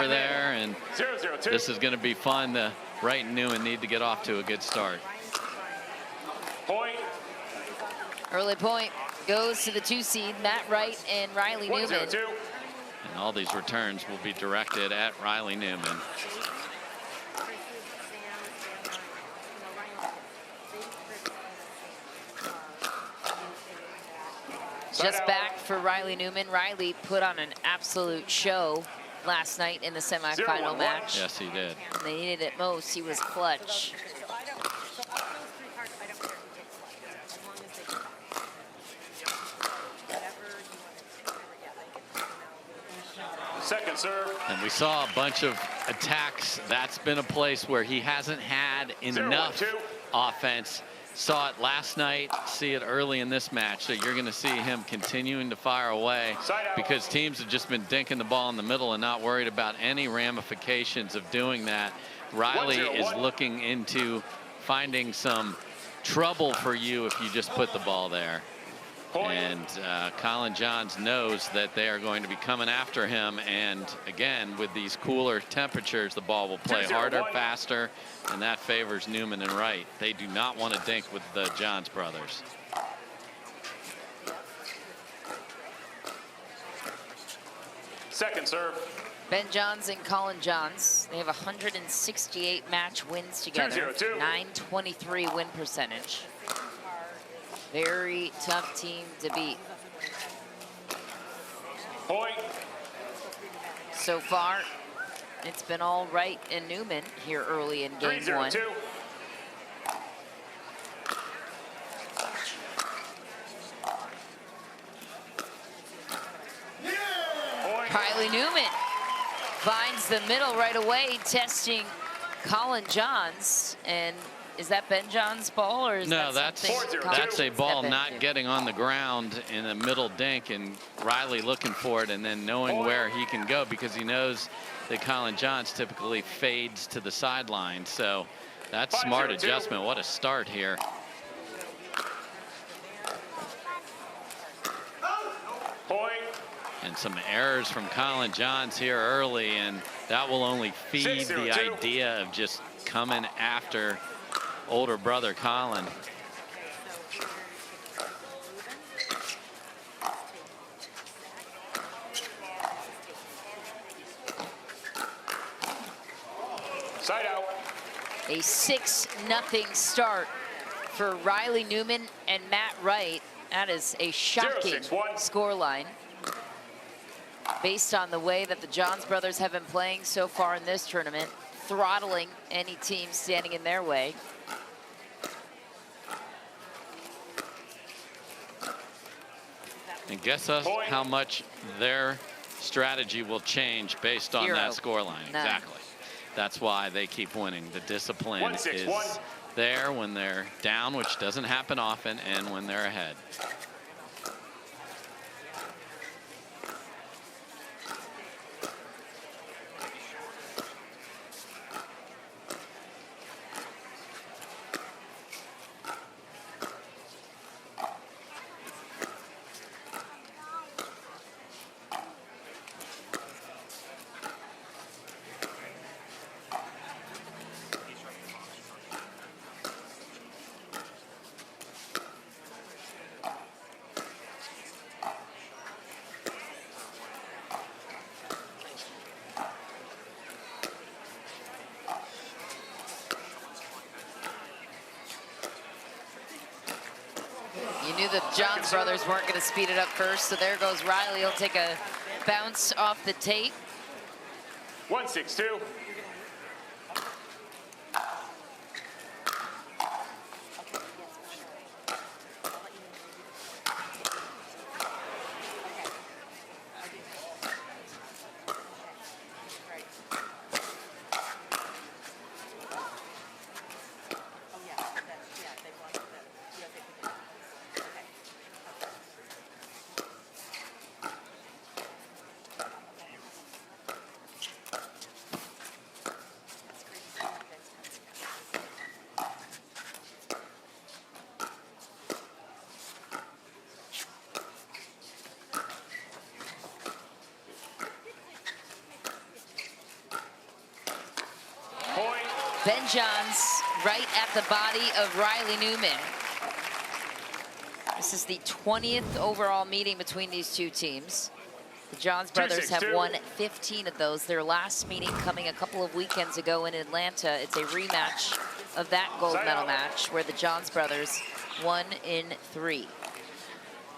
over there, and 0-0-2. this is going to be fun. The Wright and Newman need to get off to a good start. Point. Early point goes to the 2 seed, Matt Wright and Riley Newman. 1-0-2. And all these returns will be directed at Riley Newman. Just back for Riley Newman. Riley put on an absolute show last night in the semifinal match. Yes, he did. When they needed it most, he was clutch. Second serve. And we saw a bunch of attacks. That's been a place where he hasn't had enough offense. Saw it last night, see it early in this match. So you're going to see him continuing to fire away because teams have just been dinking the ball in the middle and not worried about any ramifications of doing that. Riley is looking into finding some trouble for you if you just put the ball there. And Collin Johns knows that they are going to be coming after him. And again, with these cooler temperatures, the ball will play harder, faster, and that favors Newman and Wright. They do not want to dink with the Johns brothers. Second serve. Ben Johns and Collin Johns. They have 168 match wins together. 923 win percentage. Very tough team to beat. Point. So far, it's been all Wright and Newman here early in game 1. Riley Newman finds the middle right away, testing Collin Johns. And is that Ben Johns' ball, or is no, that that's a ball not getting on the ground in a middle dink, and Riley looking for it and then knowing where he can go because he knows that Collin Johns typically fades to the sideline. So that's smart adjustment. What a start here. Point. And some errors from Collin Johns here early, and that will only feed the idea of just coming after older brother Collin. Side out. A 6-0 start for Riley Newman and Matt Wright. That is a shocking scoreline based on the way that the Johns brothers have been playing so far in this tournament, throttling any team standing in their way. And guess us how much their strategy will change based on that scoreline. Exactly. That's why they keep winning. The discipline is there when they're down, which doesn't happen often, and when they're ahead. The Johns brothers weren't going to speed it up first, so there goes Riley. He'll take a bounce off the tape. 1-6-2. Ben Johns right at the body of Riley Newman. This is the 20th overall meeting between these two teams. The Johns brothers have won 15 of those. Their last meeting coming a couple of weekends ago in Atlanta. It's a rematch of that gold medal match where the Johns brothers won in 3.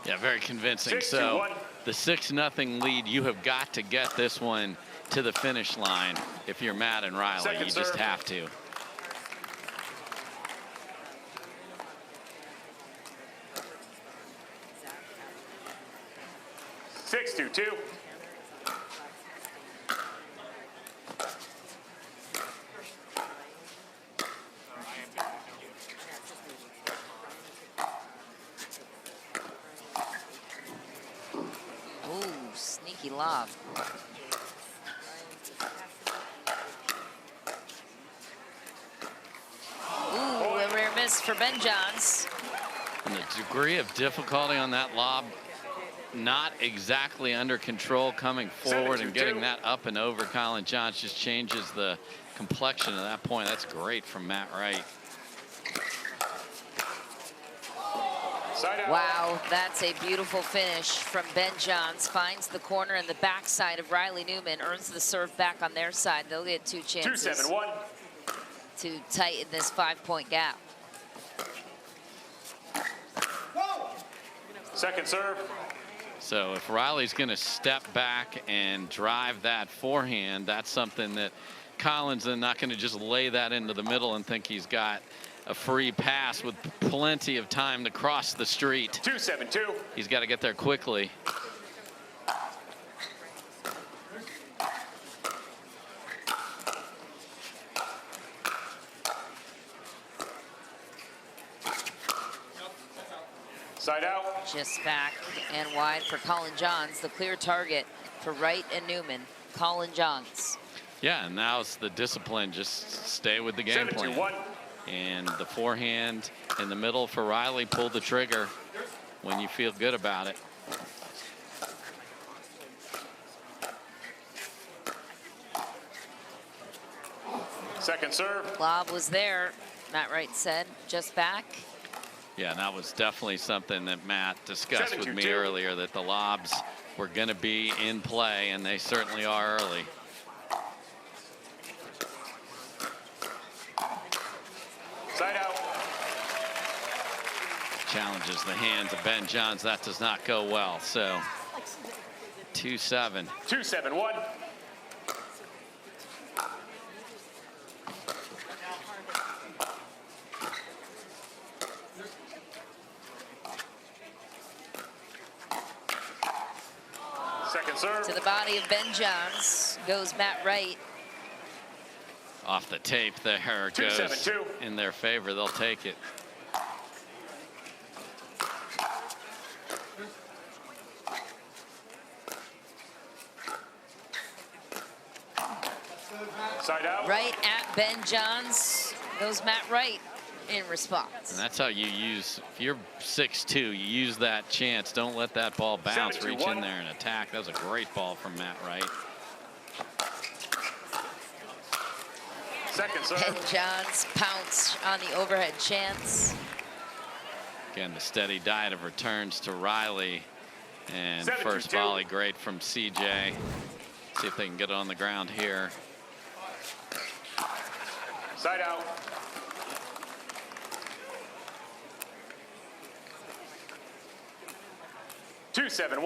Yeah, very convincing. So the 6-0 lead, you have got to get this one to the finish line. If you're Matt and Riley, you just have to. Six, 2-2. Ooh, sneaky lob. Ooh, a rare miss for Ben Johns. And the degree of difficulty on that lob, not exactly under control coming forward and getting that up and over Collin Johns just changes the complexion at that point. That's great from Matt Wright. Wow, that's a beautiful finish from Ben Johns. Finds the corner and the backside of Riley Newman, earns the serve back on their side. They'll get 2 chances 2-7-1. to tighten this 5-point gap. Second serve. So if Riley's going to step back and drive that forehand, that's something that Collin's not going to just lay that into the middle and think he's got a free pass with plenty of time to cross the street. 2-7-2. He's got to get there quickly. Side out. Just back and wide for Collin Johns. The clear target for Wright and Newman. Collin Johns. Yeah, and now it's the discipline. Just stay with the game plan. 7-2-1. And the forehand in the middle for Riley. Pull the trigger when you feel good about it. Second serve. Lob was there, Matt Wright said. Just back. Yeah, that was definitely something that Matt discussed with me 7-2-2. earlier, that the lobs were going to be in play, and they certainly are early. Side out. Challenges the hands of Ben Johns. That does not go well. So 2-7. 2-7-1. Second serve. To the body of Ben Johns goes Matt Wright. Off the tape there goes 2-7-2. in their favor. They'll take it. Side out. Right at Ben Johns goes Matt Wright in response. And that's how you use, if you're 6'2", you use that chance. Don't let that ball bounce. 7-2-1. Reach in there and attack. That was a great ball from Matt Wright. Second serve. Ben Johns pounced on the overhead chance. Again, the steady diet of returns to Riley. And 7-2-2. first volley great from CJ. See if they can get it on the ground here. Side out. Two, 7-1.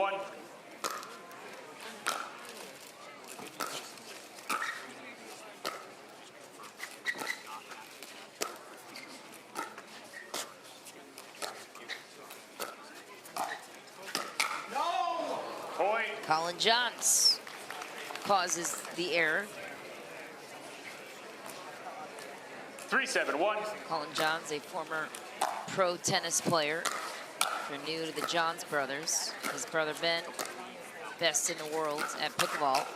Point. Collin Johns causes the error. 3-7-1. Collin Johns, a former pro tennis player. They're new to the Johns brothers. His brother Ben, best in the world at pickleball.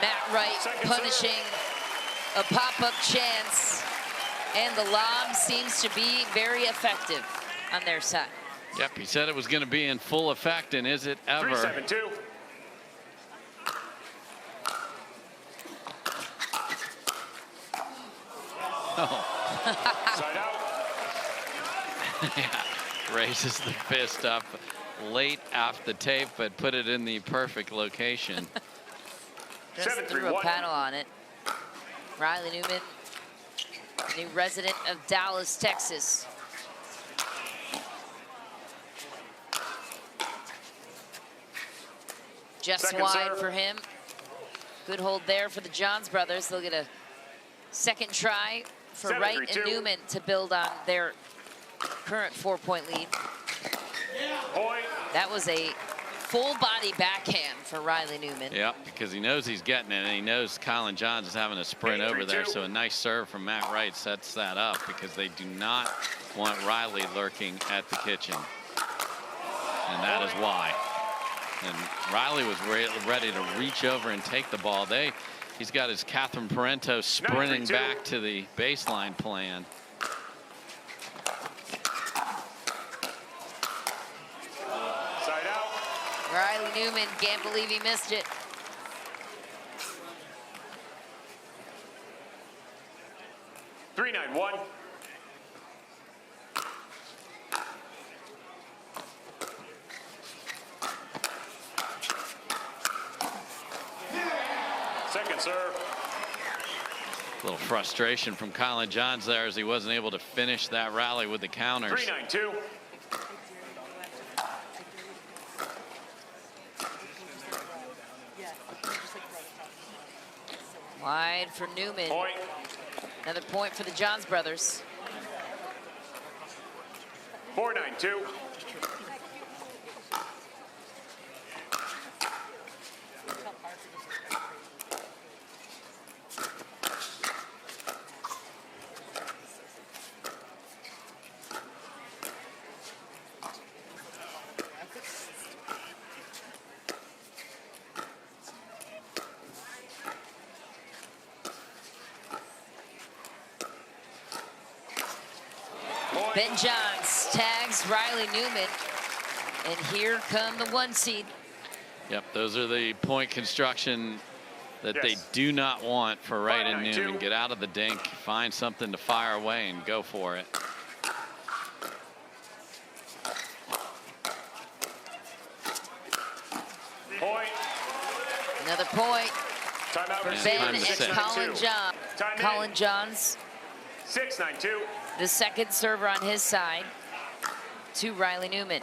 Matt Wright Second punishing a pop-up chance. And the lob seems to be very effective on their side. Yep, he said it was going to be in full effect, and is it ever? 3-7-2. Oh. Side out. Yeah, raises the fist up late off the tape, but put it in the perfect location. Just threw a 7-3-1. paddle on it. Riley Newman, new resident of Dallas, Texas. Just Second wide serve. for him. Good hold there for the Johns brothers. They'll get a second try for 7-3-2. Wright and Newman to build on their current 4-point lead. Point. That was a full body backhand for Riley Newman. Yep, because he knows he's getting it, and he knows Collin Johns is having a sprint over there. 8-3-2. So a nice serve from Matt Wright sets that up, because they do not want Riley lurking at the kitchen. And that is why. And Riley was ready to reach over and take the ball. He's got his Catherine Parento sprinting 9-3-2. back to the baseline plan. Side out. Riley Newman can't believe he missed it. 3-9-1. Second serve. A little frustration from Collin Johns there, as he wasn't able to finish that rally with the counters. 3-9-2. Wide for Newman. Point. Another point for the Johns brothers. 4-9-2. Ben Johns tags Riley Newman. And here come the 1 seed. Yep, those are the point construction that they Yes. do not want for Wright and 5-9-2. Newman. Get out of the dink, find something to fire away, and go for it. Point. Another point Timeout for Yeah, Ben time and to sit. Collin Johns. Time in. Collin Johns, 6-9-2. the second server on his side, to Riley Newman.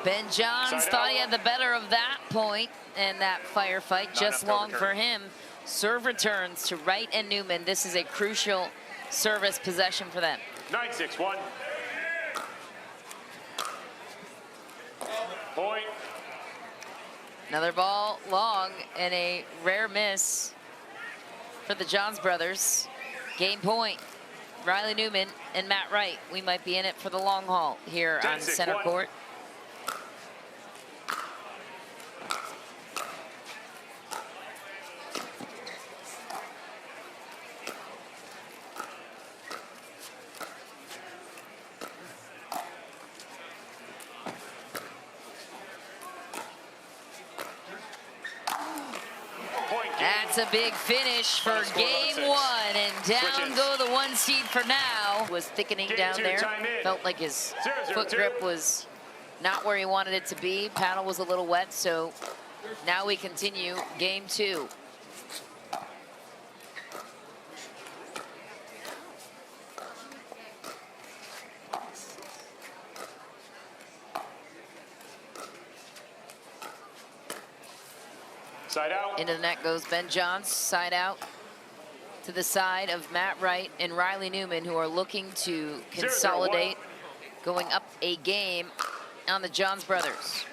Ben Johns Side thought out. he had the better of that point and that firefight, just enough to long for overturn. him. Serve returns to Wright and Newman. This is a crucial service possession for them. 9-6-1. Point. Another ball long and a rare miss for the Johns brothers. Game point. Riley Newman and Matt Wright. We might be in it for the long haul here on 10-6-1. center court. Point. That's a big finish for Final score game 6. 1, and down Switches. go the 1 seed for now. Was thickening Game down 2, there. time in. Felt like his 0-0-2. foot grip was not where he wanted it to be. Paddle was a little wet, so now we continue game 2. Side out. Into the net goes Ben Johns, side out. to the side of Matt Wright and Riley Newman, who are looking to consolidate, going up a game on the Johns brothers.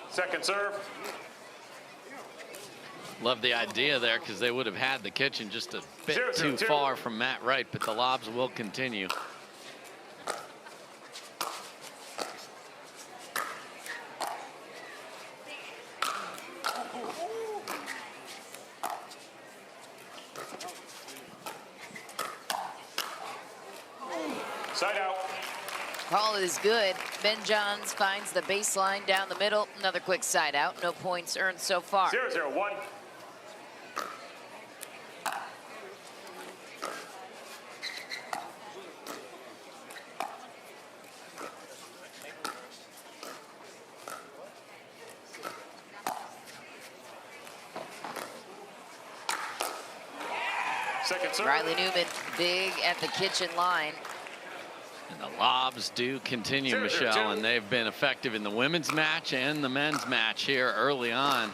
Second serve. Love the idea there, because they would have had the kitchen just a bit too far from Matt Wright, but the lobs will continue. Side out. Call is good. Ben Johns finds the baseline down the middle. Another quick side out. No points earned so far. 0-0-1. Second serve. Riley Newman big at the kitchen line. And the lobs do continue, Michelle, and they've been effective in the women's match and the men's match here early on.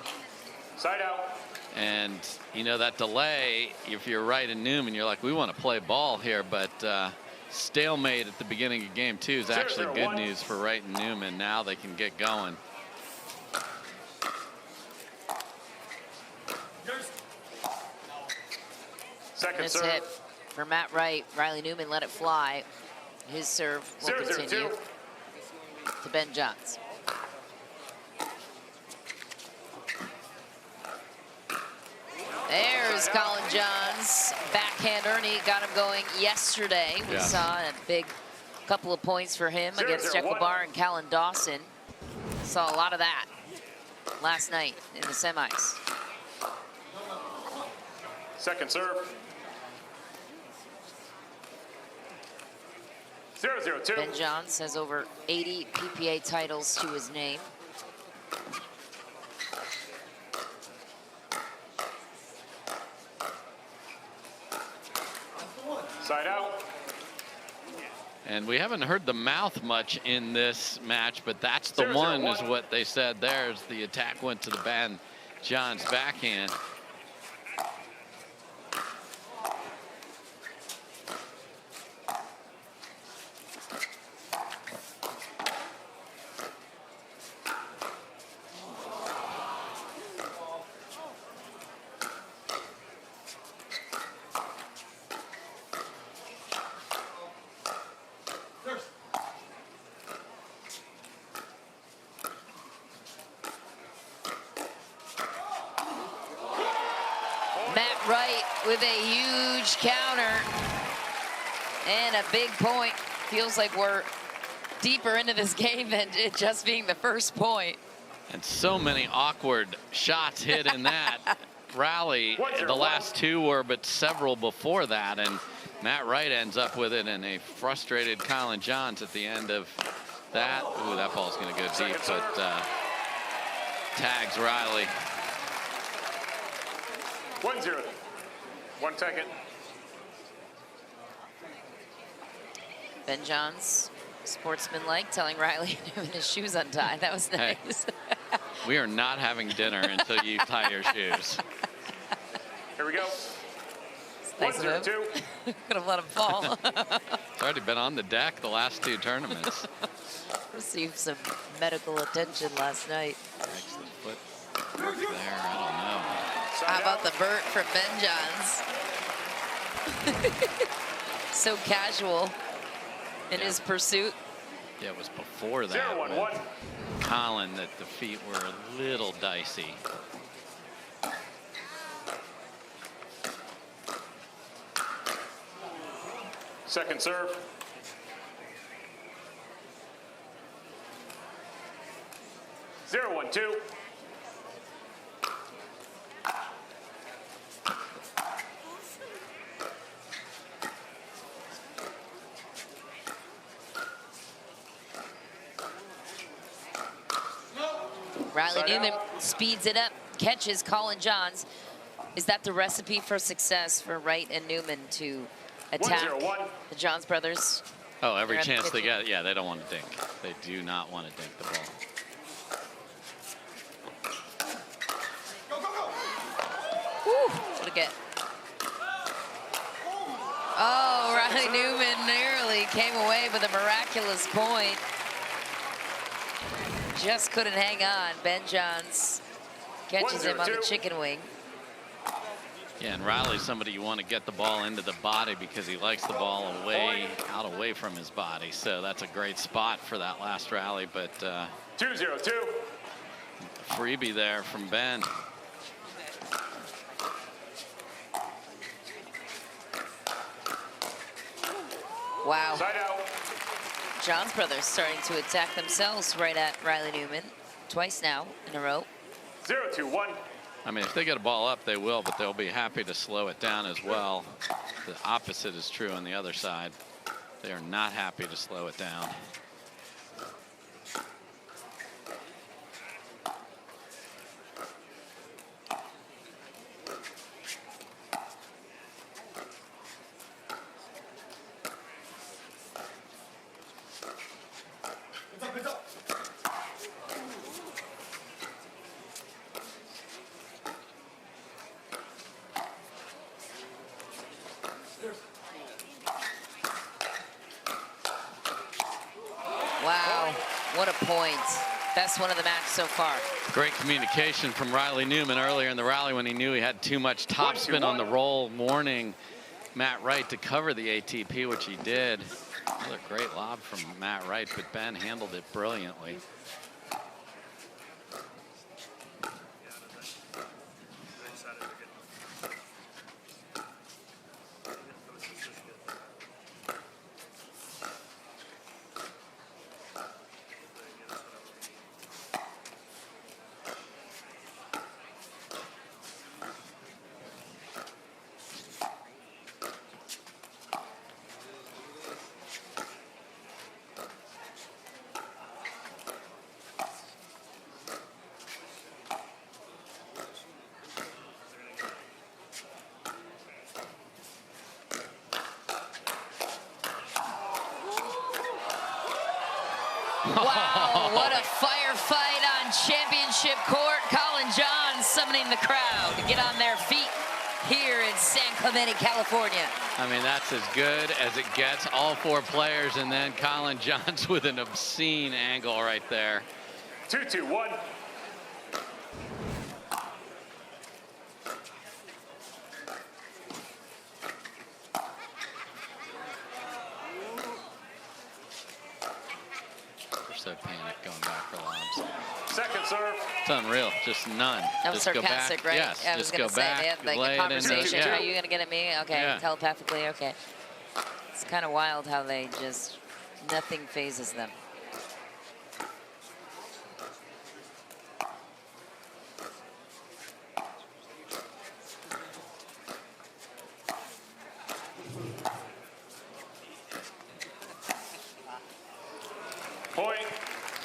Side out. And, you know, that delay, if you're Wright and Newman, you're like, we want to play ball here, but stalemate at the beginning of game 2 is actually good news for Wright and Newman. Now they can get going. Second This serve. hit for Matt Wright. Riley Newman let it fly. His serve will continue to Ben Johns. There's Collin Johns. Backhand Ernie got him going yesterday. We saw a big couple of points for him against Jekyll Barr and Callan Dawson. Saw a lot of that last night in the semis. Second serve. 0-0-2. Ben Johns has over 80 PPA titles to his name. Side out. And we haven't heard the mouth much in this match, but that's the one is what they said there. Is the attack went to the Ben Johns backhand. Matt Wright with a huge counter and a big point. Feels like we're deeper into this game than it just being the first point. And so many awkward shots hit in that rally. The last 2 were, but several before that. And Matt Wright ends up with it, and a frustrated Collin Johns at the end of that. Ooh, that ball's going to go deep, but tags Riley. 1-0. 1 second. Ben Johns, sportsmanlike, telling Riley to have his shoes untied. That was nice. Hey, we are not having dinner until you tie your shoes. Here we go. Nice 1-0-2. Could have let him fall. It's already been on the deck the last 2 tournaments. Received some medical attention last night. Excellent foot work there. I don't know. How about the vert from Ben Johns? So casual in his pursuit. Yeah, it was before that 0-1-1. Collin that the feet were a little dicey. Second serve. Zero, 1-2. Riley Newman speeds it up, catches Collin Johns. Is that the recipe for success for Wright and Newman to attack the Johns brothers? Oh, every chance they get. Yeah, they don't want to dink. They do not want to dink the ball. Newman nearly came away with a miraculous point. Just couldn't hang on. Ben Johns catches him on the chicken wing. Yeah, and Riley's somebody you want to get the ball into the body because he likes the ball away from his body. So that's a great spot for that last rally. But 2-0-2. freebie there from Ben. Wow. Side out. Johns brothers starting to attack themselves right at Riley Newman. Twice now in a row. 0-2-1. I mean, if they get a ball up, they will, but they'll be happy to slow it down as well. The opposite is true on the other side. They are not happy to slow it down. Wow, what a point. Best one of the match so far. Great communication from Riley Newman earlier in the rally when he knew he had too much topspin on the roll, warning Matt Wright to cover the ATP, which he did. Another great lob from Matt Wright, but Ben handled it brilliantly. Wow, what a firefight on championship court. Collin Johns summoning the crowd to get on their feet here in San Clemente, California. I mean, that's as good as it gets. All four players, and then Collin Johns with an obscene angle right there. 2-2-1. So panic going back for lobs. Second serve. It's unreal, just none. That was just sarcastic, go back. right? Yes, I was just going go to say, back, they had like lay a it conversation. into- Are you going to get at me? Okay, Yeah. telepathically, okay. It's kind of wild how they just, nothing phases them. Point.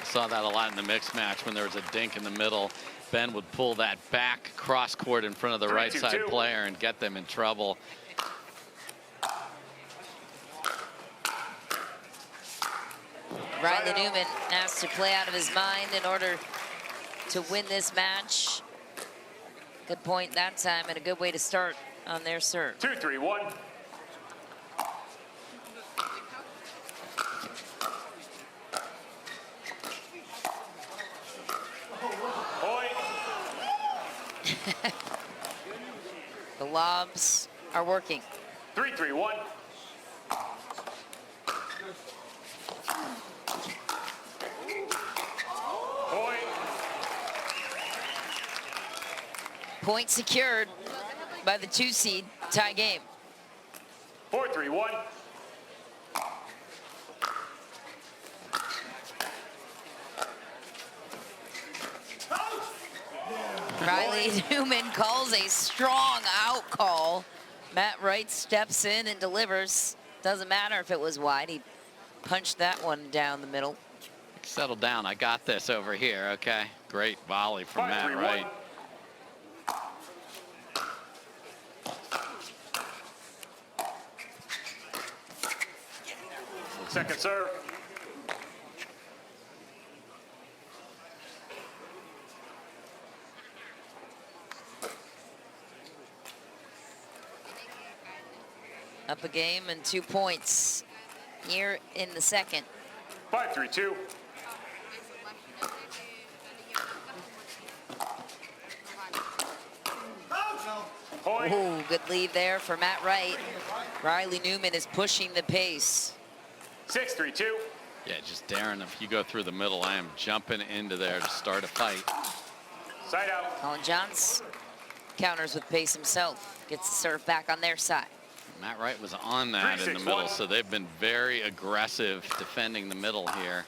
Saw that a lot in the mixed match when there was a dink in the middle. Ben would pull that back cross court in front of the right side 3-2-2. player and get them in trouble. Riley Newman asked to play out of his mind in order to win this match. Good point that time and a good way to start on their serve. 2-3-1. Point. The lobs are working. 3-3-1. Point. Point secured by the 2 seed, tie game. 4-3-1. Riley Newman calls a strong out call. Matt Wright steps in and delivers. Doesn't matter if it was wide. He punched that one down the middle. Settle down, I got this over here, okay? Great volley from Matt 5-3-1. Wright. Second serve. Up a game and 2 points here in the second. 5-3-2. Point. Ooh, good lead there for Matt Wright. Riley Newman is pushing the pace. 6-3-2. Yeah, just Darren, if you go through the middle, I am jumping into there to start a fight. Side out. Colin Johns counters with pace himself. Gets the serve back on their side. Matt Wright was on that in the middle, so they've been very aggressive defending the middle here.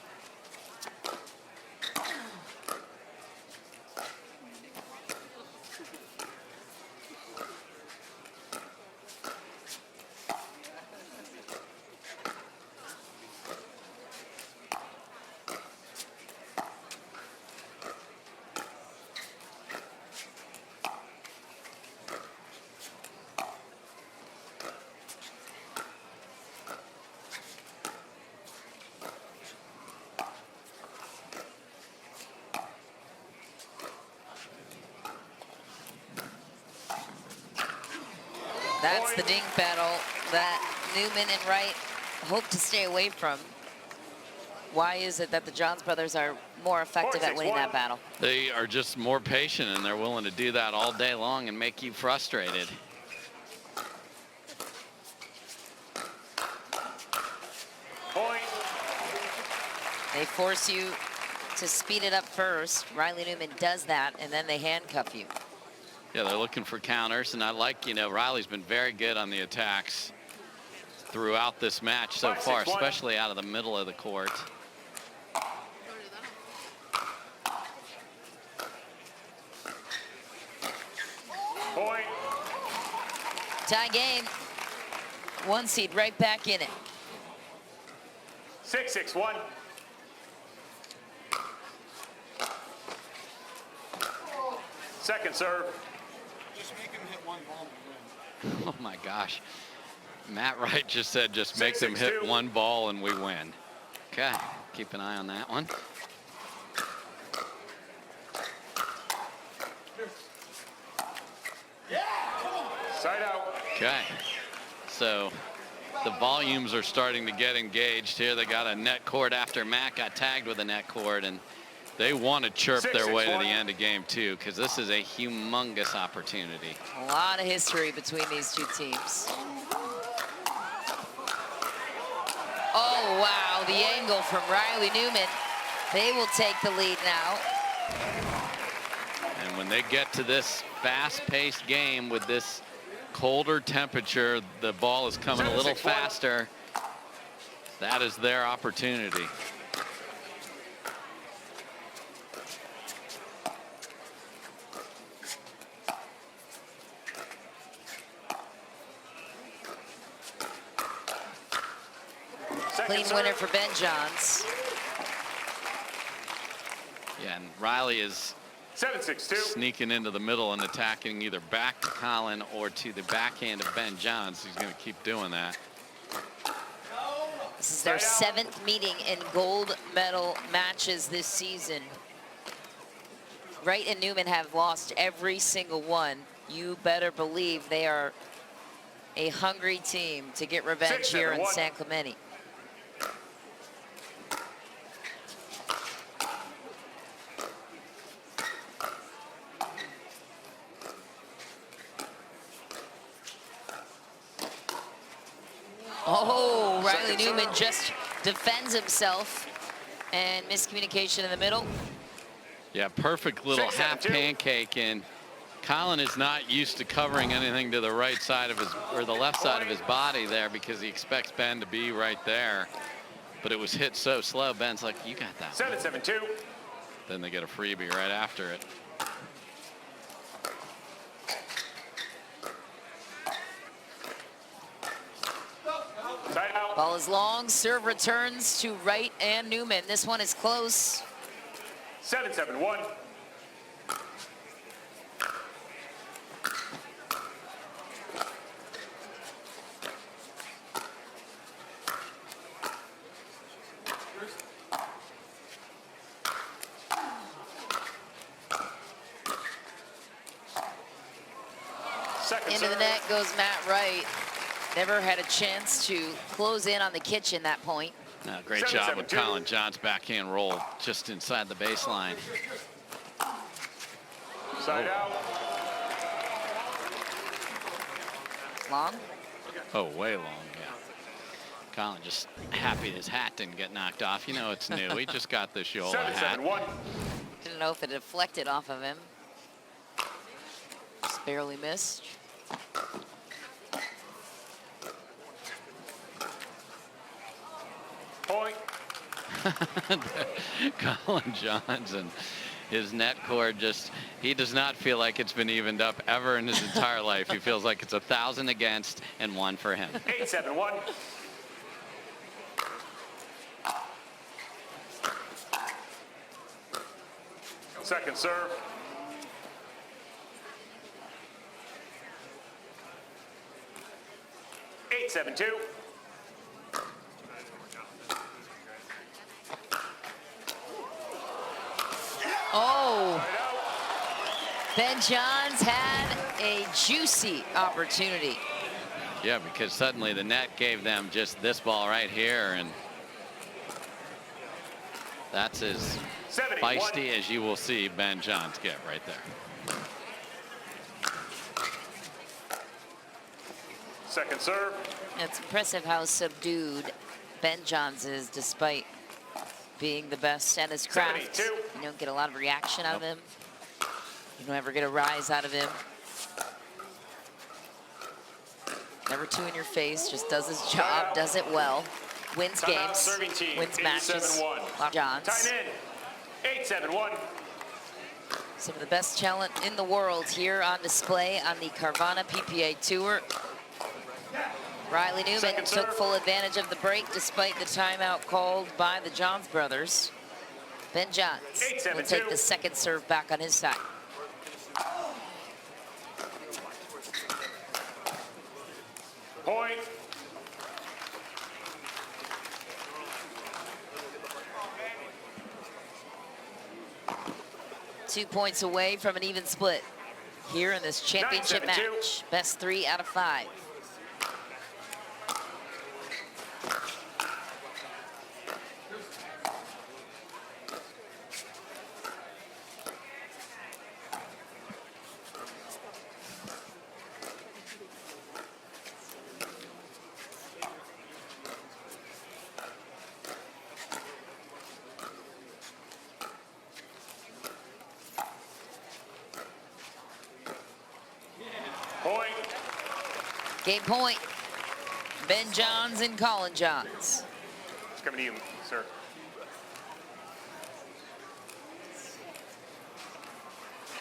That's the dink battle that Newman and Wright hope to stay away from. Why is it that the Johns brothers are more effective at winning that battle? They are just more patient, and they're willing to do that all day long and make you frustrated. Point. They force you to speed it up first. Riley Newman does that, and then they handcuff you. Yeah, they're looking for counters, and I like, you know, Riley's been very good on the attacks throughout this match so far, especially out of the middle of the court. Point. Tie game. 1 seed right back in it. 6-6-1. Second serve. Just make him hit one ball and win. Oh my gosh. Matt Wright just said, just make them 6-6-2. hit one ball and we win. Okay, keep an eye on that one. Side out. Okay, so the volumes are starting to get engaged here. They got a net cord after Matt got tagged with a net cord, and they want to chirp their way to the end of game 2 because this is a humongous opportunity. A lot of history between these two teams. Oh, wow, the angle from Riley Newman. They will take the lead now. And when they get to this fast-paced game with this colder temperature, the ball is coming a little faster. That is their opportunity. Clean winner for Ben Johns. Yeah, and Riley is 7-6-2. sneaking into the middle and attacking either back to Collin or to the backhand of Ben Johns. He's going to keep doing that. This is their 7th meeting in gold medal matches this season. Wright and Newman have lost every single one. You better believe they are a hungry team to get revenge here in San Clemente. Oh, Riley Newman just defends himself, and miscommunication in the middle. Yeah, perfect little half pancake, and Collin is not used to covering anything to the right side of his, or the left side of his body there, because he expects Ben to be right there. But it was hit so slow, Ben's like, you got that. 7-7-2. Then they get a freebie right after it. Side out. Ball is long, serve returns to Wright and Newman. This one is close. 7-7-1. Into the net goes Matt Wright. Never had a chance to close in on the kitchen that point. Great job with Collin. John's backhand roll just inside the baseline. Side out. Long. Oh, way long, yeah. Collin just happy his hat didn't get knocked off. You know it's new. He just got the Shola hat. 7-7-1. Didn't know if it deflected off of him. Just barely missed. Point. Colin Johns and his net cord he does not feel like it's been evened up ever in his entire life. He feels like it's 1,000 against and 1 for him. 8-7-1. Second serve. Eight, 7-2. Oh, Ben Johns had a juicy opportunity. Yeah, because suddenly the net gave them just this ball right here, and that's as 71. feisty as you will see Ben Johns get right there. Second serve. It's impressive how subdued Ben Johns is, despite being the best at his craft. 72. You don't get a lot of reaction out of him. You don't ever get a rise out of him. Never too in your face, just does his job, does it well. Wins Time out, games, serving team. wins matches. 8-7-1. Johns. Time in. 8-7-1. Some of the best talent in the world here on display on the Carvana PPA Tour. Riley Newman Second took serve. full advantage of the break despite the timeout called by the Johns brothers. Ben Johns will 8-7-2. take the second serve back on his side. Point. Two points away from an even split here in this championship 9-7-2. match. Best 3 out of 5. Point. Game point. Ben Johns and Collin Johns. It's coming to you, sir.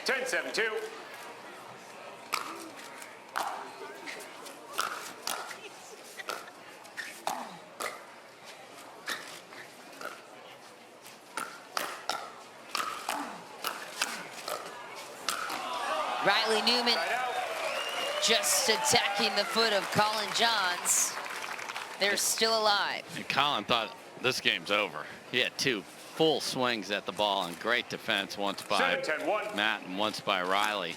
10-7-2. Riley Newman Side out. just attacking the foot of Collin Johns. They're still alive. And Collin thought this game's over. He had 2 full swings at the ball and great defense, once by 7-10-1. Matt and once by Riley.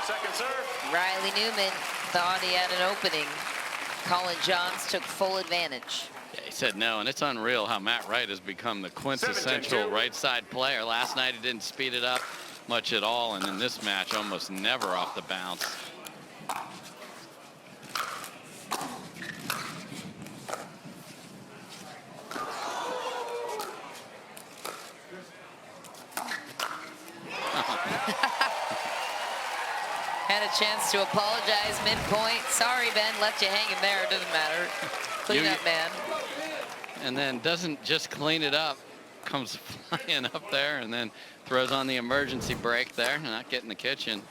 Second serve. Riley Newman thought he had an opening. Collin Johns took full advantage. Yeah, he said no, and it's unreal how Matt Wright has become the quintessential 7-10-2. right side player. Last night he didn't speed it up much at all, and in this match almost never off the bounce. chance to apologize midpoint. Sorry, Ben, left you hanging there. It doesn't matter. Clean up, man. And then doesn't just clean it up, comes flying up there and then throws on the emergency brake there, not getting the kitchen.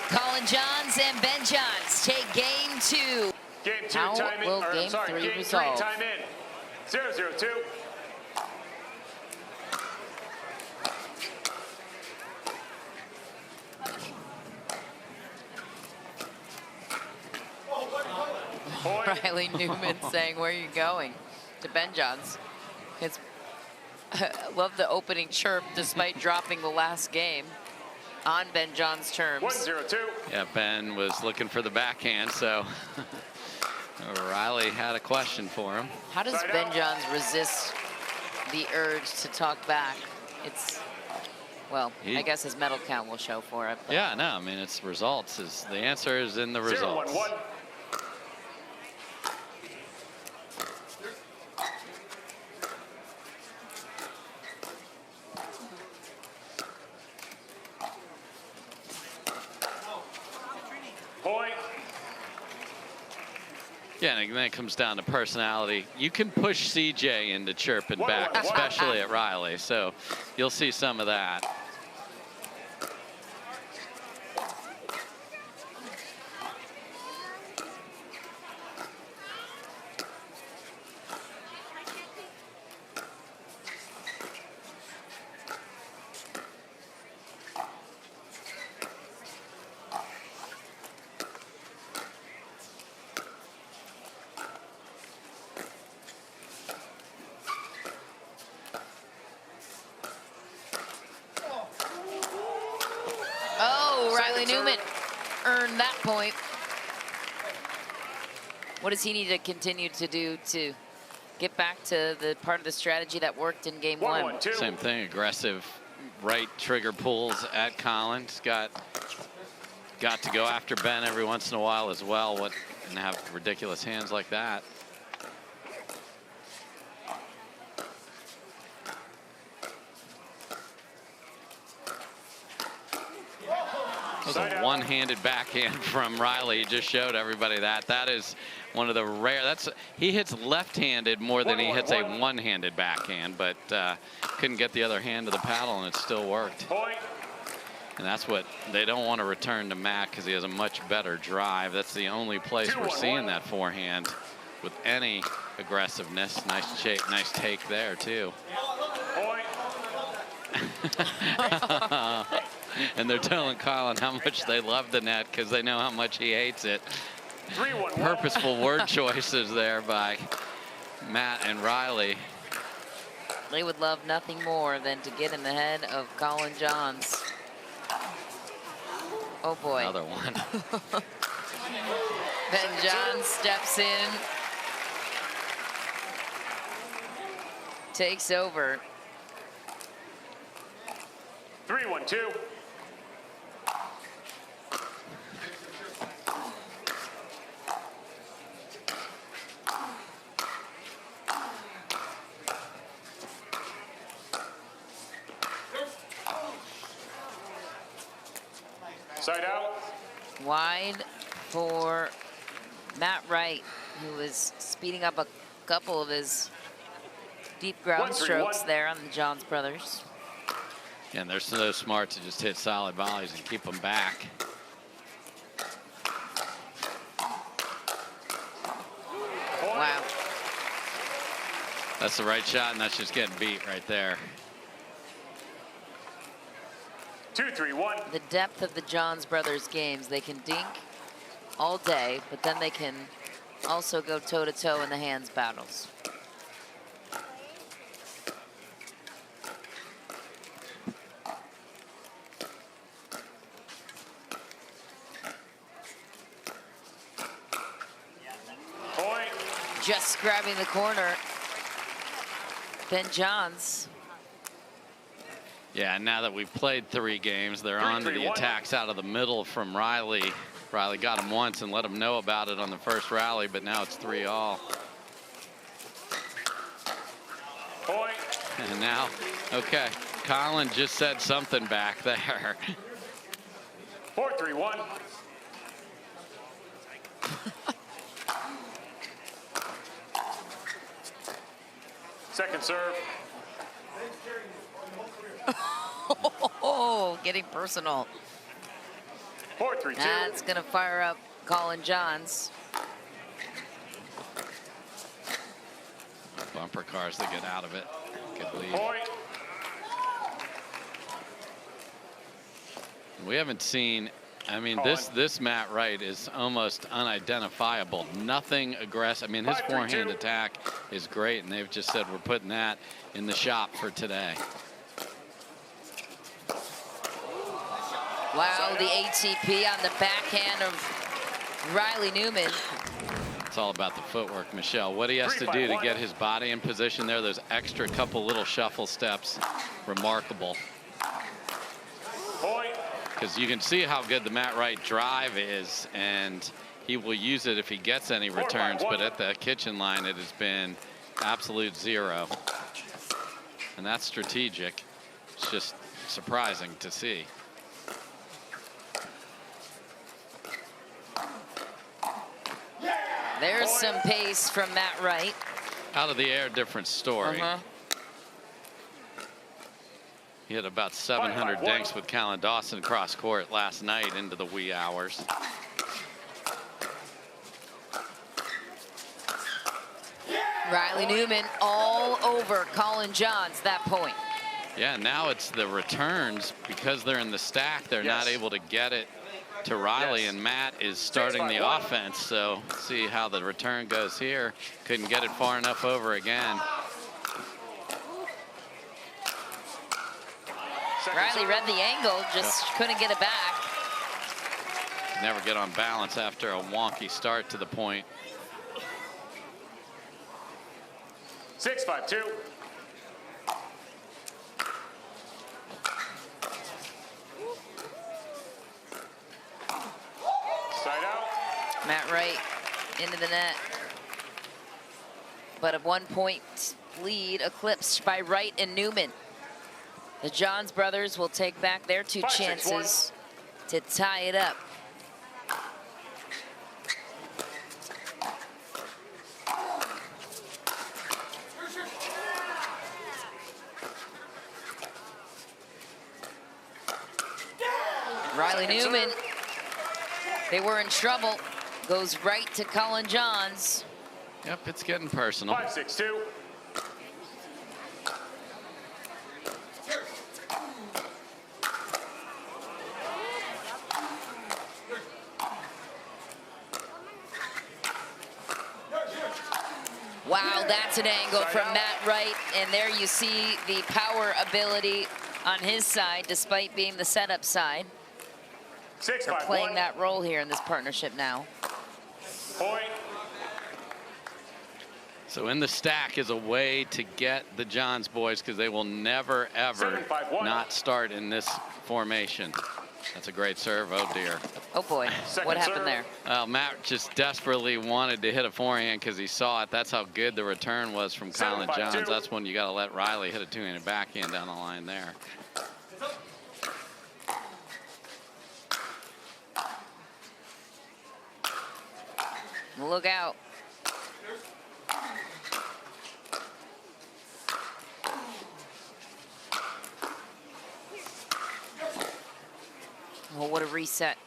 Collin Johns and Ben Johns take game 2. Game 2 How time in. will Or, game sorry, 3 game resolve? 3 time in. 0-0-2. Point. Riley Newman saying, where are you going? To Ben Johns. It's love the opening chirp despite dropping the last game on Ben Johns' terms. 1-0-2. Yeah, Ben was looking for the backhand, so Riley had a question for him. How does Ben Johns resist the urge to talk back? It's, well, I guess his medal count will show for it. But. Yeah, no, I mean, it's results. The answer is in the results. 0-1-1. Point. Yeah, and then it comes down to personality. You can push CJ into chirping back, especially at Riley, so you'll see some of that. Riley Newman earned that point. What does he need to continue to do to get back to the part of the strategy that worked in game 1? Same thing, aggressive right trigger pulls at Collins. Got to go after Ben every once in a while as well, and have ridiculous hands like that. That was a one-handed backhand from Riley. He just showed everybody that. That is one of the rare. He hits left-handed more than he hits a one-handed backhand, but couldn't get the other hand to the paddle, and it still worked. And that's what they don't want to return to Matt, because he has a much better drive. That's the only place we're seeing that forehand with any aggressiveness. Nice shape, nice take there too. And they're telling Collin how much they love the net because they know how much he hates it. Purposeful word choices there by Matt and Riley. They would love nothing more than to get in the head of Collin Johns. Oh boy. Another one. Ben Johns steps in. Takes over. 3-1-2. Side out. Wide for Matt Wright, who is speeding up a couple of his deep ground strokes there on the Johns brothers. And they're so smart to just hit solid volleys and keep them back. Wow. That's the right shot, and that's just getting beat right there. 2-3-1. The depth of the Johns brothers games, they can dink all day, but then they can also go toe-to-toe in the hands battles. Point. Just grabbing the corner. Ben Johns. Yeah, now that we've played 3 games, they're on to the attacks out of the middle from Riley. Riley got him once and let him know about it on the first rally, but now it's 3-all. Point. And now, okay, Collin just said something back there. 4-3-1. Second serve. Oh, getting personal. 4-3-2. That's going to fire up Collin Johns. Bumper cars to get out of it. Good lead. Point. We haven't seen, I mean, this Matt Wright is almost unidentifiable. Nothing aggressive. I mean, his 5-3-2. forehand attack is great, and they've just said we're putting that in the shop for today. Wow, the ATP on the backhand of Riley Newman. It's all about the footwork, Michelle. What he has to do to get his body in position there, those extra couple little shuffle steps, remarkable. Point. Because you can see how good the Matt Wright drive is, and he will use it if he gets any returns, but at the kitchen line, it has been absolute zero. And that's strategic. It's just surprising to see. There's some pace from Matt Wright. Out of the air, different story. He had about 700 dinks with Callan Dawson cross court last night into the wee hours. Riley Newman all over Collin Johns that point. Yeah, now it's the returns because they're in the stack. They're not able to get it to Riley, and Matt is starting the offense. So see how the return goes here. Couldn't get it far enough over again. Riley read the angle, just couldn't get it back. Never get on balance after a wonky start to the point. 6-5-2. Side out. Matt Wright into the net. But a 1-point lead eclipsed by Wright and Newman. The Johns brothers will take back their 2 chances to tie it up. Riley Newman, they were in trouble. Goes right to Collin Johns. Yep, it's getting personal. 5-6-2. Wow, that's an angle from Matt Wright, and there you see the power ability on his side, despite being the setup side. They're playing that role here in this partnership now. Point. So in the stack is a way to get the Johns boys, because they will never, ever 7-5-1. not start in this formation. That's a great serve. Oh, dear. Oh, boy. What happened there? Matt just desperately wanted to hit a forehand because he saw it. That's how good the return was from Collin Johns. That's when you got to let Riley hit a 2-handed backhand down the line there. Look out. Well, what a reset.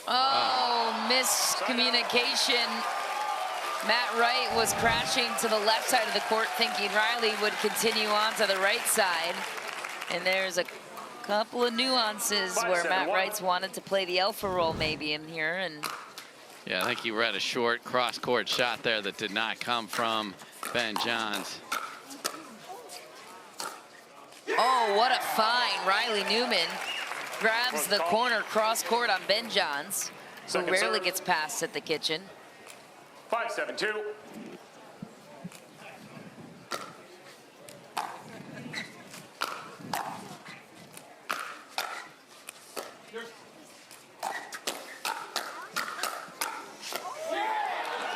Oh, miscommunication. Matt Wright was crashing to the left side of the court, thinking Riley would continue on to the right side. And there's a couple of nuances where Matt Wright's wanted to play the alpha role maybe in here. And yeah, I think he read a short cross-court shot there that did not come from Ben Johns. oh, what a find. Riley Newman grabs the corner cross-court on Ben Johns, who rarely gets passed at the kitchen. 5-7-2.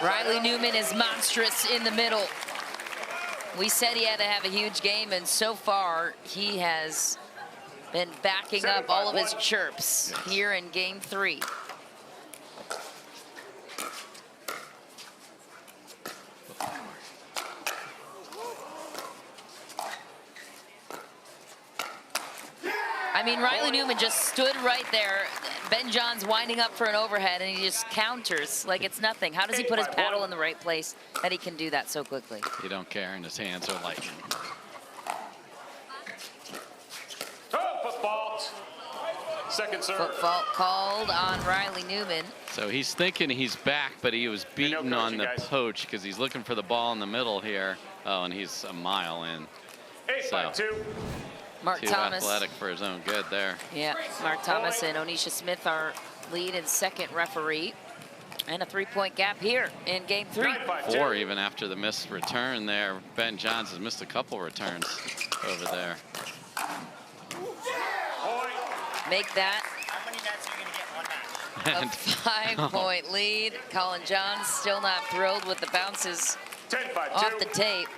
Riley Newman is monstrous in the middle. We said he had to have a huge game, and so far he has been backing up all of his chirps here in game 3. I mean, Riley Newman just stood right there. Ben Johns winding up for an overhead, and he just counters like it's nothing. How does he put his paddle in the right place that he can do that so quickly? He don't care, and his hands are lightning. Oh, foot fault. Second serve. Foot fault called on Riley Newman. So he's thinking he's back, but he was beaten on the poach because he's looking for the ball in the middle here. Oh, and he's a mile in. 8-5-2. Mark Too Thomas. athletic for his own good there. Yeah, Mark Thomas and Onisha Smith are lead and second referee. And a 3-point gap here in game 3. 4 even after the missed return there. Ben Johns has missed a couple returns over there. Make that How many nets are you going to get in one match? a 5-point lead. Colin Johns still not thrilled with the bounces 10-5-2. off the tape.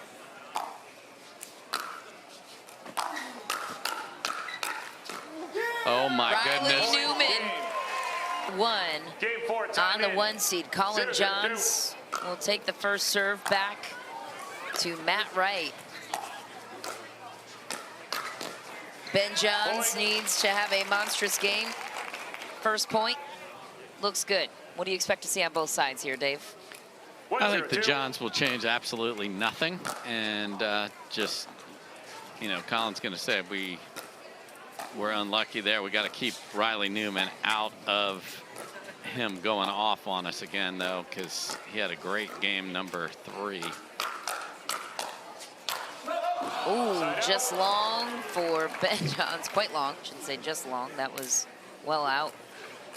Oh my Riley goodness. Newman won Game 4, on the 1 seed. Colin Johns will take the first serve back to Matt Wright. Ben Johns needs to have a monstrous game. First point looks good. What do you expect to see on both sides here, Dave? I think the Johns will change absolutely nothing, and just, you know, Colin's going to say we're unlucky there. We got to keep Riley Newman out of him going off on us again, though, because he had a great game number 3. Ooh, just long for Ben Johns. Quite long, shouldn't say just long. That was well out.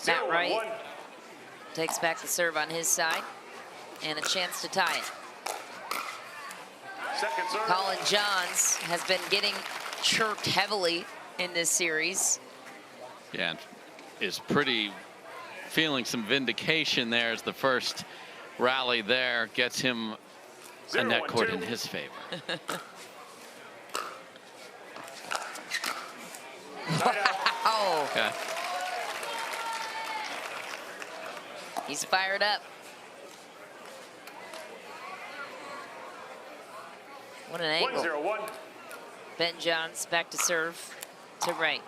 Matt Wright takes back the serve on his side and a chance to tie it. Second serve. Colin Johns has been getting chirped heavily in this series. Yeah, and is pretty feeling some vindication there as the first rally there gets him a net court in his favor. Wow. Okay. He's fired up. What an angle. 1-0-1. Ben Johns back to serve to Wright.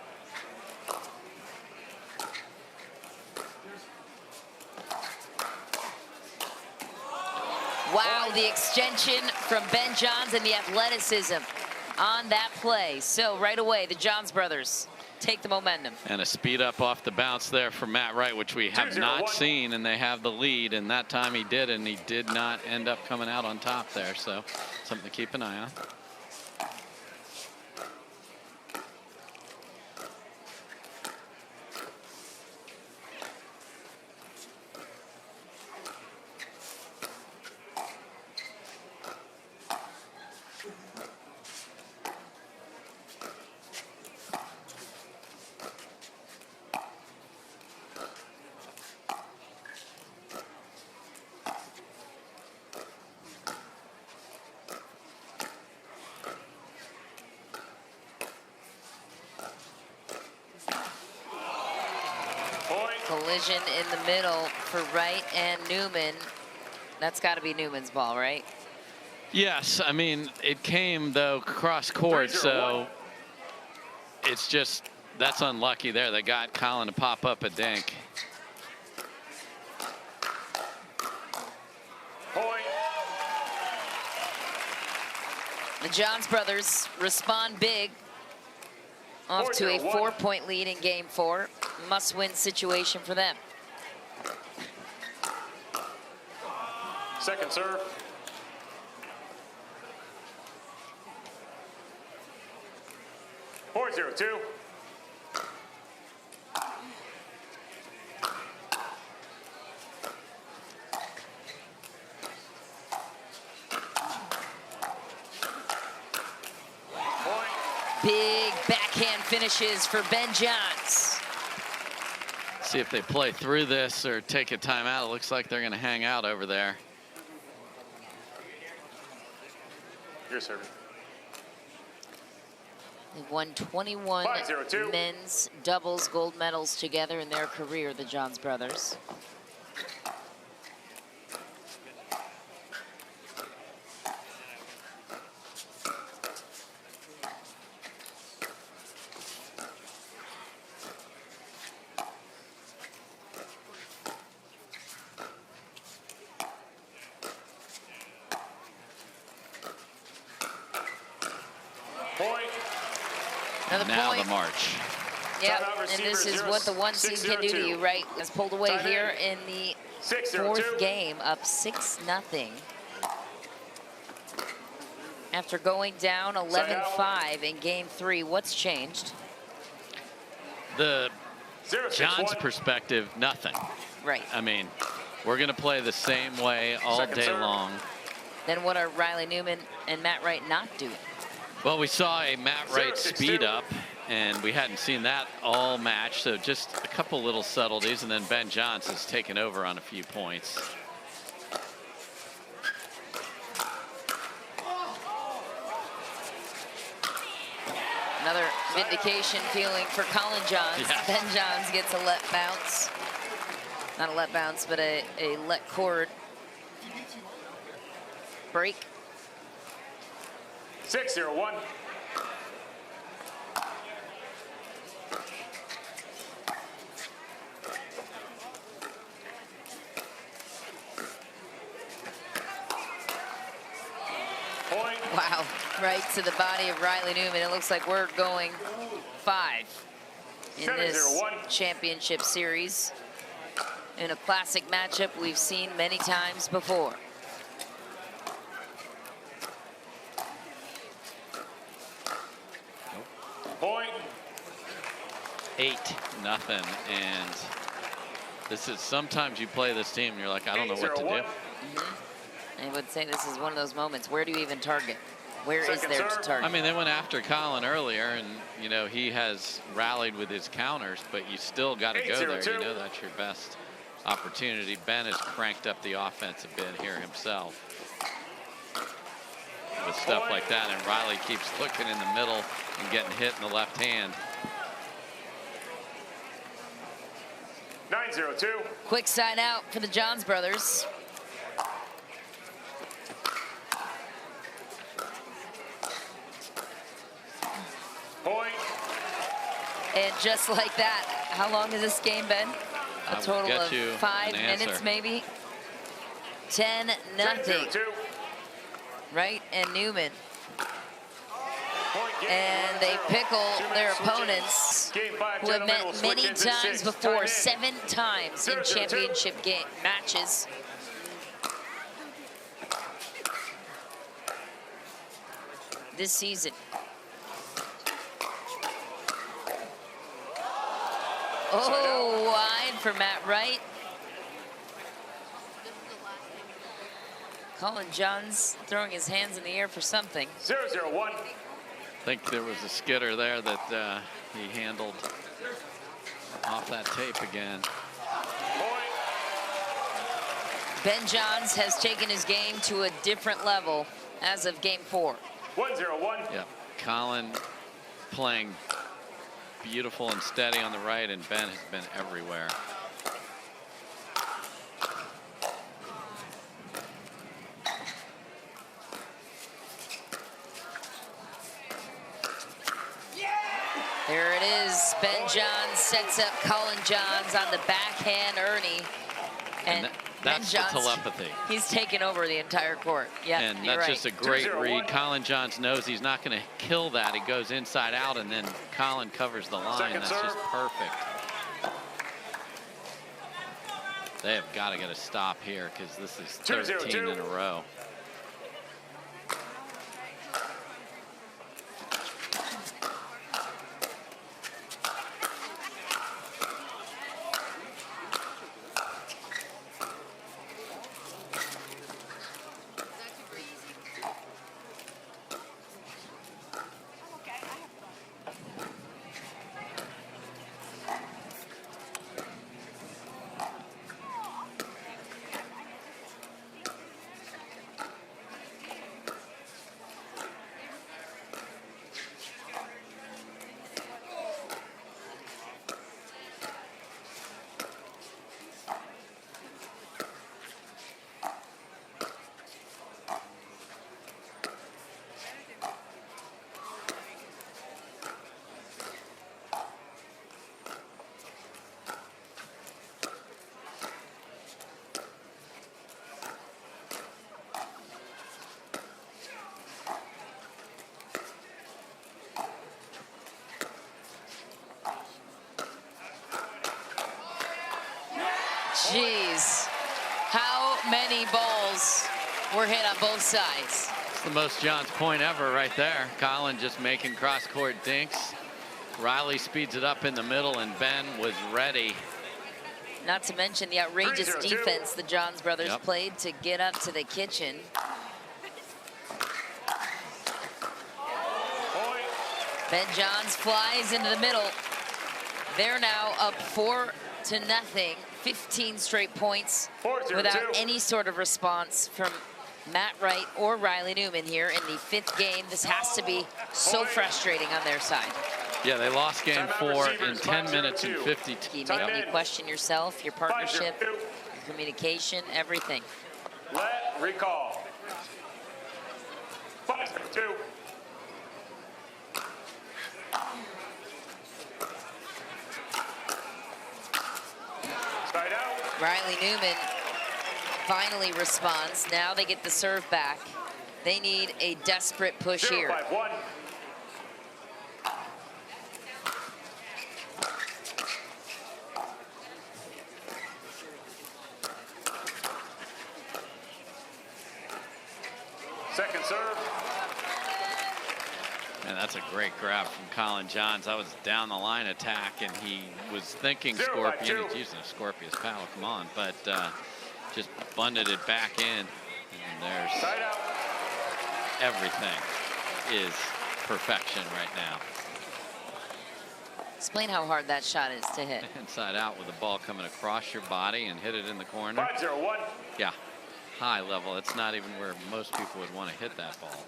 Wow, the extension from Ben Johns and the athleticism on that play. So right away, the Johns brothers take the momentum. And a speed up off the bounce there from Matt Wright, which we have not 2-0-1. seen, and they have the lead, and that time he did, and he did not end up coming out on top there. So something to keep an eye on. Collision in the middle for Wright and Newman. That's got to be Newman's ball, right? Yes, I mean, it came, though, cross court, 3-0-1. so it's just, that's unlucky there. They got Colin to pop up a dink. Point. The Johns brothers respond big. Off to a 4-0-1. 4-point lead in game 4. Must-win situation for them. Second serve. Four 0-2. Big backhand finishes for Ben Johns. See if they play through this or take a timeout. It looks like they're going to hang out over there. You're serving. They've won 21 5-0-2. men's doubles gold medals together in their career, the Johns brothers. Point. Another Now point. the march. Yep, Timeout and this receiver, is what the one seed can do to 6-0-2. you, right? Has pulled away Time here in the 6-0-2. fourth game, up 6-0. After going down 11-5 in game 3, what's changed? The 0-6-1. John's perspective, nothing. Right. I mean, we're going to play the same way all Second day serve. long. Then what are Riley Newman and Matt Wright not doing? Well, we saw a Matt Wright 0-6-2. speed up, and we hadn't seen that all match, so just a couple little subtleties, and then Ben Johns has taken over on a few points. Another vindication feeling for Colin Johns. Yes. Ben Johns gets a let bounce. Not a let bounce, but a let cord break. 6-0-1. Point. Wow, right to the body of Riley Newman. It looks like we're going 5 in this 7-0-1. championship series. In a classic matchup we've seen many times before. Point. 8-0, and this is, sometimes you play this team and you're like, I don't know what to do. 8-0-1. I would say this is one of those moments. Where do you even target? Where is Second there to serve. target? I mean, they went after Colin earlier, and, you know, he has rallied with his counters, but you still got to go there. 8-0-2. You know that's your best opportunity. Ben has cranked up the offense a bit here himself with stuff Point. like that, and Riley keeps looking in the middle and getting hit in the left hand. 9-0-2. Quick side out for the Johns brothers. Point. And just like that, how long has this game been? I A will total get of you 5 an minutes, answer. maybe. 10-0. 10-0-2. Wright and Newman. Point game. And they 1-0. pickle 2 their minutes switch-ins. opponents, Game 5, who have gentlemen, will met switch many ins in times 6. before, Time in. 7 times in 0-0-2. championship game matches. This season. Oh, wide for Matt Wright. Colin Johns throwing his hands in the air for something. 0-0-1. I think there was a skitter there that he handled off that tape again. Point. Ben Johns has taken his game to a different level as of game 4. 1-0-1. Yeah, Colin playing beautiful and steady on the right, and Ben has been everywhere. There it is. Ben Johns sets up Colin Johns on the backhand Ernie. And That's Ben the Johns, telepathy. he's taken over the entire court. Yeah, And you're that's right. just a great 2-0-1. read. Colin Johns knows he's not going to kill that. He goes inside out, and then Colin covers the line. Second That's serve. just perfect. They have got to get a stop here because this is 13 2-0-2. in a row. Jeez. How many balls were hit on both sides? It's the most Johns point ever right there. Collin just making cross-court dinks. Riley speeds it up in the middle, and Ben was ready. Not to mention the outrageous 3-0-2. defense the Johns brothers Yep. played to get up to the kitchen. Point. Ben Johns flies into the middle. They're now up 4-0. 15 straight points 4-0-2. without any sort of response from Matt Wright or Riley Newman here in the 5th game. This has to be so frustrating on their side. Yeah, they lost game Timeout 4 in receivers, 10 minutes and 5-0-2. 52. You Time make you in. question yourself, your partnership, 5-0-2. your communication, everything. Let recall. 5-0-2. Side out. Riley Newman finally responds. Now they get the serve back. They need a desperate push here. 0-5-1. Second serve. And that's a great grab from Collin Johns. That was down the line attack, and he was thinking 0-5-2. Scorpion. He's using a Scorpius paddle, come on, but just bundted it back in. And there's Side out. everything is perfection right now. Explain how hard that shot is to hit. Inside out with the ball coming across your body and hit it in the corner. 5-0-1. Yeah, high level. It's not even where most people would want to hit that ball.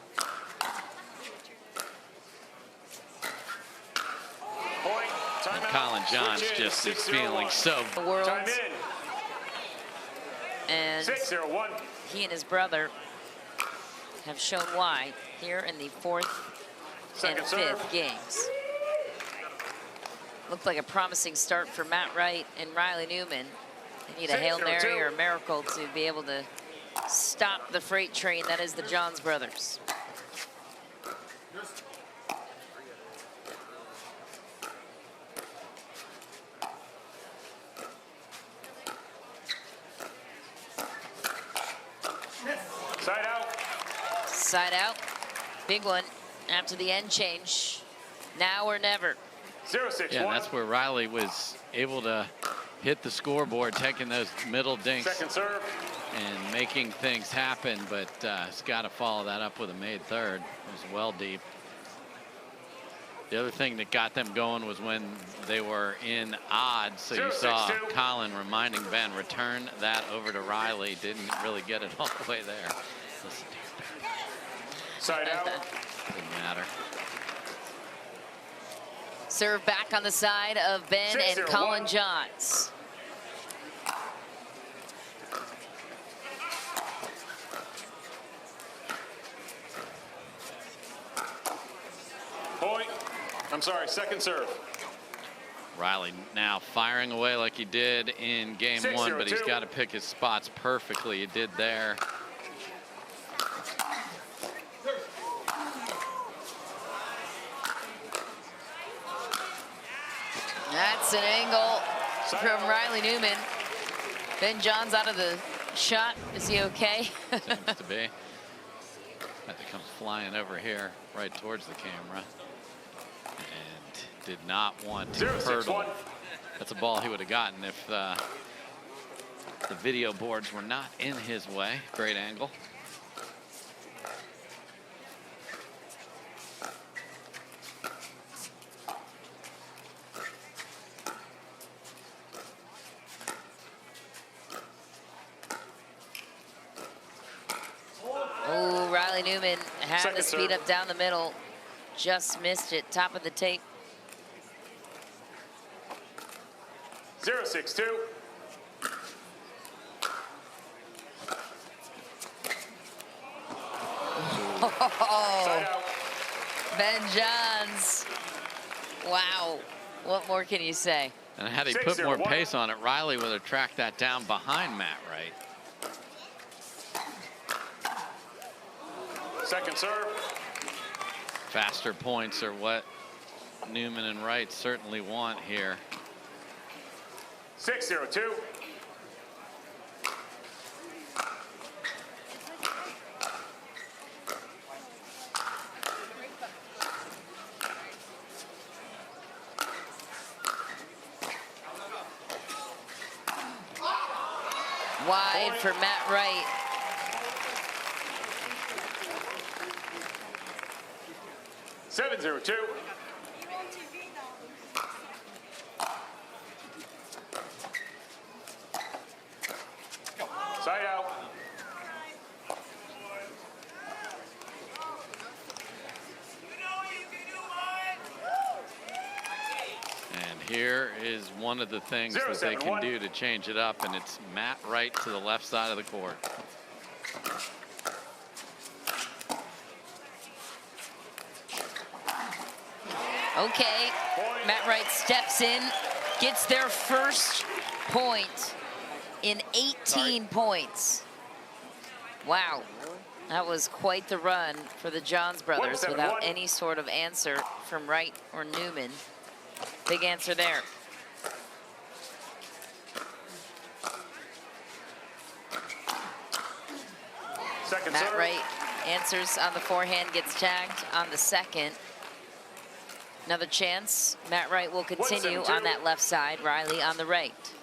Point. And Timeout. Collin Johns Switch in. just is 6-0-1. feeling so. The world, Time in. and 6-0-1. he and his brother have shown why here in the 4th and Second 5th serve. games. Looked like a promising start for Matt Wright and Riley Newman. They need a Hail 6-0-2. Mary or a miracle to be able to stop the freight train that is the Johns brothers. Side out. Side out, big one after the end change. Now or never. 0-6-1. Yeah, that's where Riley was able to hit the scoreboard, taking those middle dinks Second serve. and making things happen, but he's got to follow that up with a made third. It was well deep. The other thing that got them going was when they were in odds. So you saw 0-6-2. Collin reminding Ben, return that over to Riley. Didn't really get it all the way there. Listen to your Ben. Side out. Didn't matter. Serve back on the side of Ben and 6-0-1. Collin Johns. Point. I'm sorry, second serve. Riley now firing away like he did in game 1, but he's 6-0-2. got to pick his spots perfectly. He did there. That's an angle Side from out. Riley Newman. Ben Johns out of the shot. Is he okay? Seems to be. That comes flying over here right towards the camera. And did not want to 0-6-1. hurdle. That's a ball he would have gotten if the video boards were not in his way. Great angle. Oh, Riley Newman had Second the speed serve. up down the middle. Just missed it. Top of the tape. 0-6-2. Oh, Side out. Ben Johns. Wow. What more can you say? And had he put more 6-0-1. pace on it, Riley would have tracked that down behind Matt Wright. Second serve. Faster points are what Newman and Wright certainly want here. 6-0-2. Wide for Matt Wright. Seven, 0-2. Side out. And here is one of the things that they can do to change it up, and it's Matt Wright to the left side of the court. Okay, Matt Wright steps in, gets their first point in 18 points. Wow, that was quite the run for the Johns brothers without any sort of answer from Wright or Newman. Big answer there. Second Matt serve. Wright answers on the forehand, gets tagged on the second. Another chance. Matt Wright will continue on that left side. Riley on the right.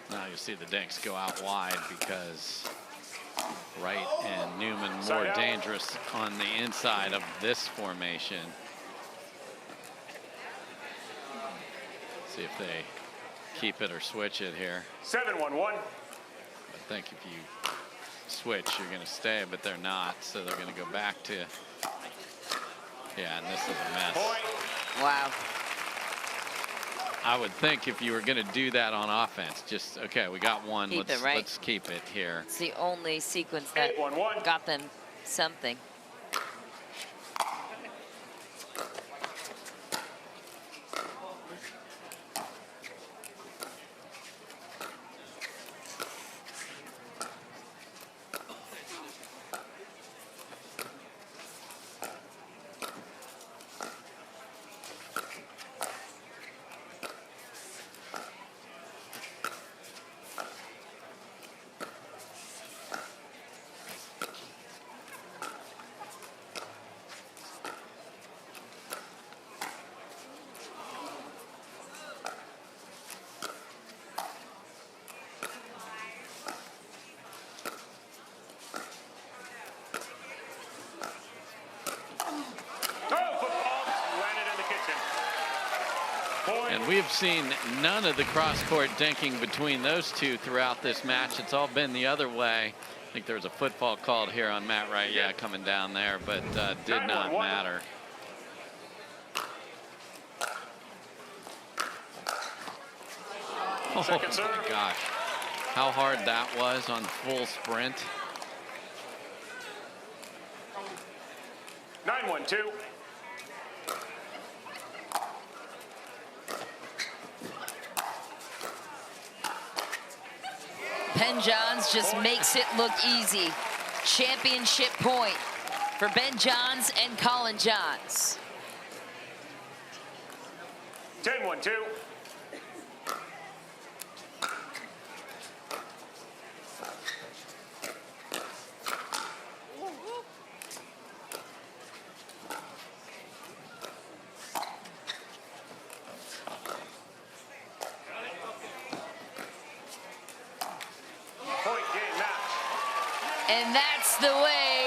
Now you see the dinks go out wide because Wright and Newman more dangerous on the inside of this formation. See if they keep it or switch it here. 7-1-1. I think if you switch, you're going to stay, but they're not, so they're going to go back to. Yeah, and this is a mess. Wow. I would think if you were going to do that on offense, just, okay, we got one, Keep it, right? let's keep it here. It's the only sequence that 8-1-1. got them something. And we've seen none of the cross-court dinking between those two throughout this match. It's all been the other way. I think there was a football called here on Matt Wright, yeah, coming down there, but did not matter. Oh my gosh, how hard that was on full sprint. 9-1-2. Ben Johns just makes it look easy. Championship point for Ben Johns and Collin Johns. 10-1-2. And that's the way